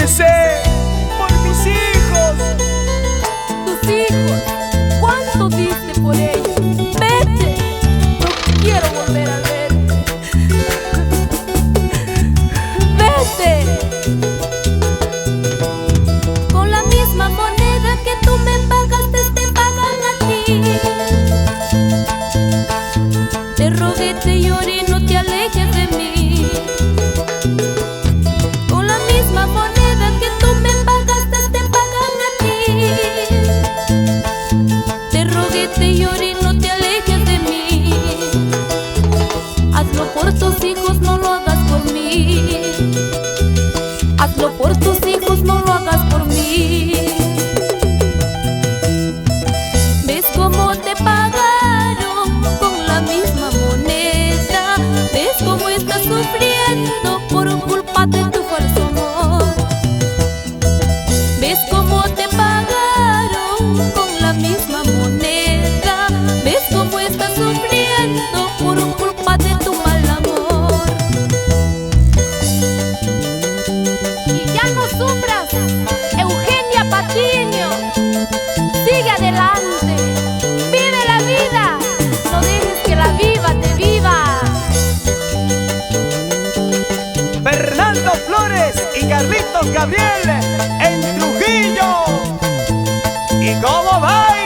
dice: por mis hijos. Tus hijos, ¿cuánto diste por ellos? Vete, no quiero volver a verte. Vete. Con la misma moneda que tú me pagaste, te pagan a ti. Te rogué, te lloré, no te alejes de mí. Con la misma moneda que tú me pagaste, te pagan a ti. Te rogué, te lloré, no te alejes de mí. Hazlo por tus hijos, no lo hagas por mí. Hazlo por tus hijos, no lo hagas por mí. ¿Ves cómo te pagaron con la misma moneda? ¿Ves cómo estás sufriendo por culpa de tu falso amor? ¿Ves cómo te pagaron con la misma moneda? ¿Ves cómo estás sufriendo por culpa de tu mal amor? Y ya no sufras, Eugenia Patiño. Sigue adelante, vive la vida, no dejes que la viva te viva. Fernando Flores y Carlitos Gabriel en Trujillo. ¿Y cómo va?